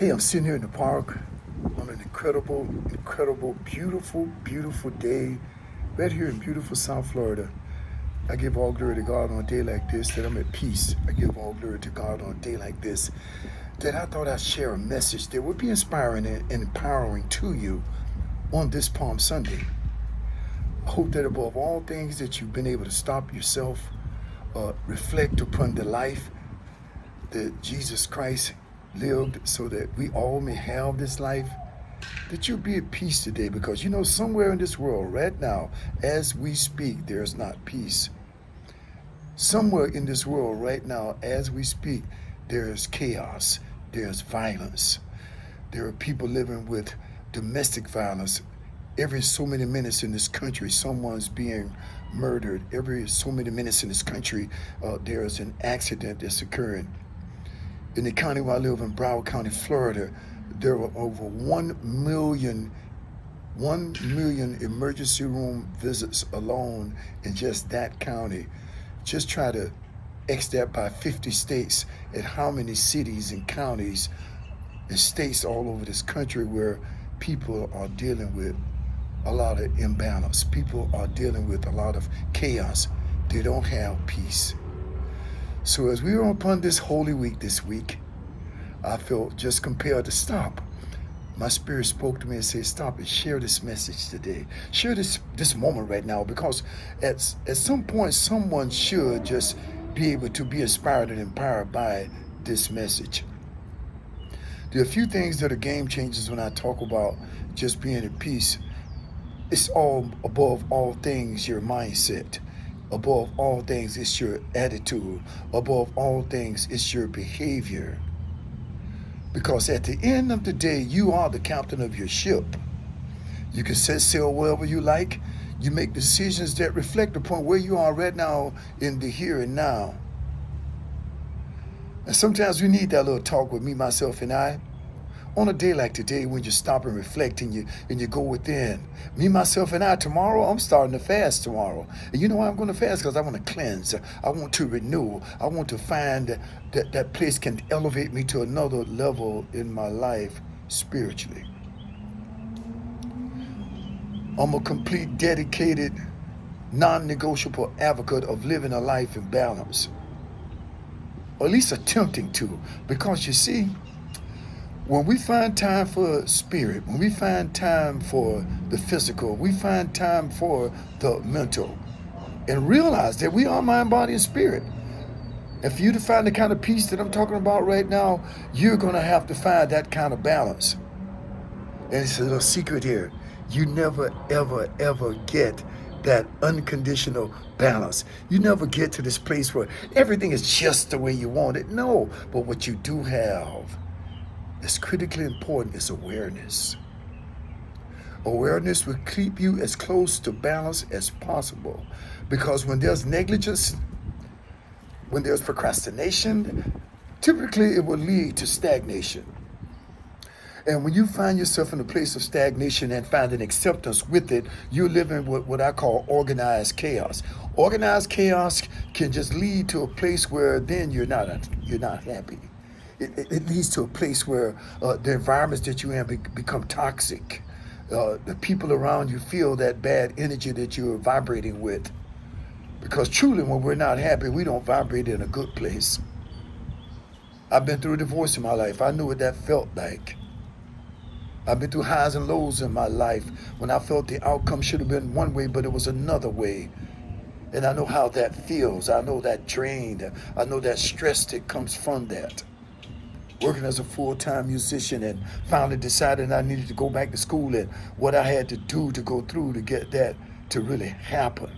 Hey, I'm sitting here in the park on an incredible, beautiful day right here in beautiful South Florida. I give all glory to God on a day like this, that I'm at peace. I give all glory to God on a day like this, that I thought I'd share a message that would be inspiring and empowering to you on this Palm Sunday. I hope that above all things that you've been able to stop yourself, reflect upon the life that Jesus Christ lived so that we all may have this life, that you'll be at peace today, because you know somewhere in this world right now, as we speak, there's not peace. Somewhere in this world right now, as we speak, there's chaos, there's violence. There are people living with domestic violence. Every so many minutes in this country, someone's being murdered. Every so many minutes in this country, there's an accident that's occurring. In the county where I live, in Broward County, Florida, there were over 1 million emergency room visits alone in just that county. Just try to X that by 50 states at how many cities and counties and states all over this country where people are dealing with a lot of imbalance. People are dealing with a lot of chaos. They don't have peace. So as we are upon this Holy Week this week, I felt just compelled to stop. My spirit spoke to me and said, stop and share this message today. Share this moment right now, because at some point, someone should just be able to be inspired and empowered by this message. There are a few things that are game changers when I talk about just being at peace. It's all above all things your mindset. Above all things, it's your attitude. Above all things, it's your behavior. Because at the end of the day, you are the captain of your ship. You can set sail wherever you like. You make decisions that reflect upon where you are right now in the here and now. And sometimes we need that little talk with me, myself, and I. On a day like today, when you stop and reflect and you go within. Me, myself, and I, tomorrow, I'm starting to fast tomorrow. And you know why I'm going to fast? Because I want to cleanse. I want to renew. I want to find that place can elevate me to another level in my life spiritually. I'm a complete, dedicated, non-negotiable advocate of living a life in balance. Or at least attempting to. Because you see, when we find time for spirit, when we find time for the physical, we find time for the mental, and realize that we are mind, body, and spirit. And for you to find the kind of peace that I'm talking about right now, you're going to have to find that kind of balance. And it's a little secret here. You never, ever get that unconditional balance. You never get to this place where everything is just the way you want it. No, but what you do have, it's critically important, is awareness. Awareness will keep you as close to balance as possible. Because when there's negligence, when there's procrastination, typically it will lead to stagnation. And when you find yourself in a place of stagnation and find an acceptance with it, you're living what I call organized chaos. Organized chaos can just lead to a place where then you're not happy. It leads to a place where the environments that you're in become toxic. The people around you feel that bad energy that you're vibrating with. Because truly, when we're not happy, we don't vibrate in a good place. I've been through a divorce in my life. I knew what that felt like. I've been through highs and lows in my life when I felt the outcome should have been one way, but it was another way. And I know how that feels. I know that drain. I know that stress that comes from that. Working as a full-time musician, and finally decided I needed to go back to school, and what I had to do to go through to get that to really happen.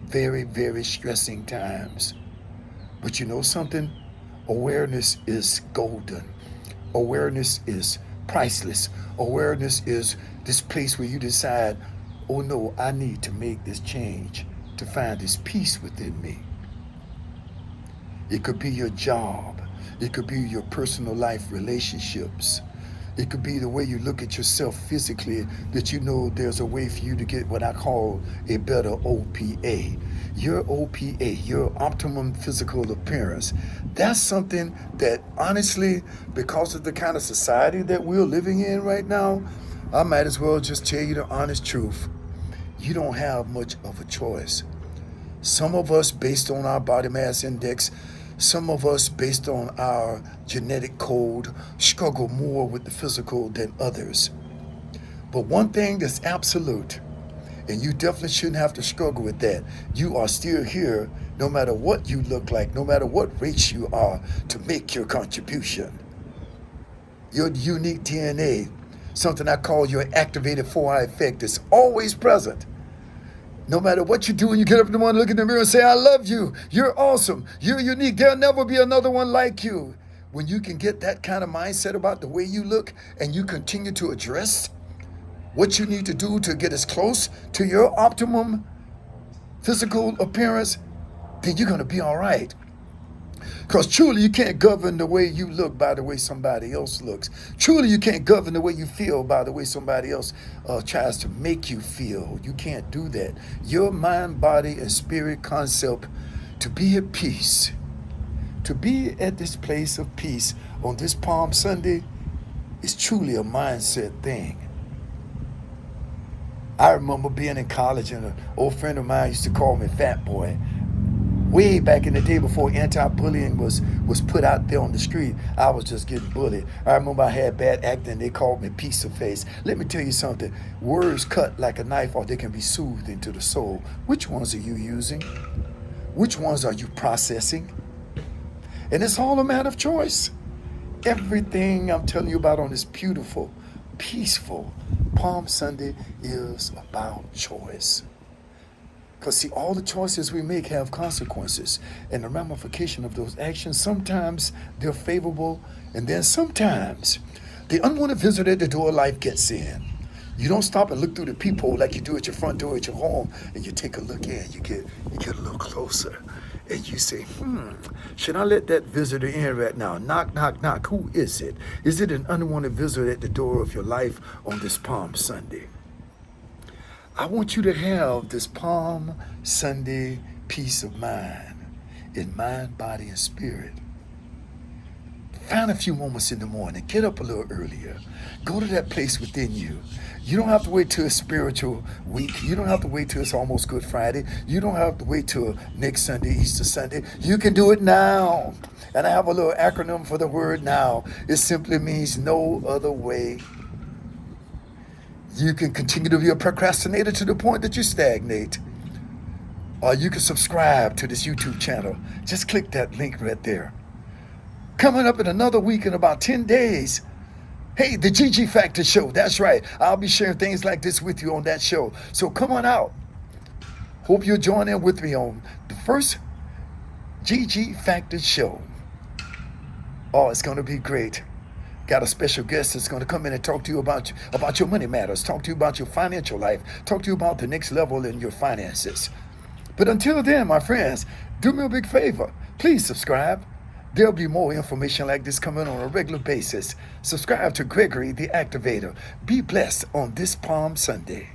Very, very stressing times. But you know something? Awareness is golden. Awareness is priceless. Awareness is this place where you decide, oh no, I need to make this change to find this peace within me. It could be your job. It could be your personal life relationships. It could be the way you look at yourself physically, that you know there's a way for you to get what I call a better OPA. Your OPA, your optimum physical appearance. That's something that honestly, because of the kind of society that we're living in right now, I might as well just tell you the honest truth. You don't have much of a choice. Some of us, based on our body mass index, some of us, based on our genetic code, struggle more with the physical than others. But one thing that's absolute, and you definitely shouldn't have to struggle with that, you are still here no matter what you look like, no matter what race you are, to make your contribution. Your unique DNA, something I call your activated 4-eye effect, is always present. No matter what you do, when you get up in the morning, look in the mirror and say, I love you. You're awesome. You're unique. There'll never be another one like you. When you can get that kind of mindset about the way you look, and you continue to address what you need to do to get as close to your optimum physical appearance, then you're going to be all right. Because truly, you can't govern the way you look by the way somebody else looks. Truly, you can't govern the way you feel by the way somebody else tries to make you feel. You can't do that. Your mind, body, and spirit concept to be at peace, to be at this place of peace on this Palm Sunday, is truly a mindset thing. I remember being in college, and an old friend of mine used to call me Fat Boy. Way back in the day, before anti-bullying was put out there on the street, I was just getting bullied. I remember I had bad acting. They called me piece of face. Let me tell you something. Words cut like a knife, or they can be soothed into the soul. Which ones are you using? Which ones are you processing? And it's all a matter of choice. Everything I'm telling you about on this beautiful, peaceful Palm Sunday is about choice. Because see, all the choices we make have consequences. And the ramification of those actions, sometimes they're favorable, and then sometimes the unwanted visitor at the door of life gets in. You don't stop and look through the peephole like you do at your front door at your home, and you take a look in, you get a little closer, and you say, should I let that visitor in right now? Knock, knock, knock. Who is it? Is it an unwanted visitor at the door of your life on this Palm Sunday? I want you to have this Palm Sunday peace of mind, in mind, body, and spirit. Find a few moments in the morning. Get up a little earlier. Go to that place within you. You don't have to wait till it's spiritual week. You don't have to wait till it's almost Good Friday. You don't have to wait till next Sunday, Easter Sunday. You can do it now. And I have a little acronym for the word now. It simply means no other way. You can continue to be a procrastinator to the point that you stagnate. Or you can subscribe to this YouTube channel. Just click that link right there. Coming up in another week, in about 10 days, hey, the GG Factor Show. That's right. I'll be sharing things like this with you on that show. So come on out. Hope you'll join in with me on the first GG Factor Show. Oh, it's going to be great. Got a special guest that's going to come in and talk to you about your money matters, talk to you about your financial life, talk to you about the next level in your finances. But until then, my friends, do me a big favor. Please subscribe. There'll be more information like this coming on a regular basis. Subscribe to Gregory the Activator. Be blessed on this Palm Sunday.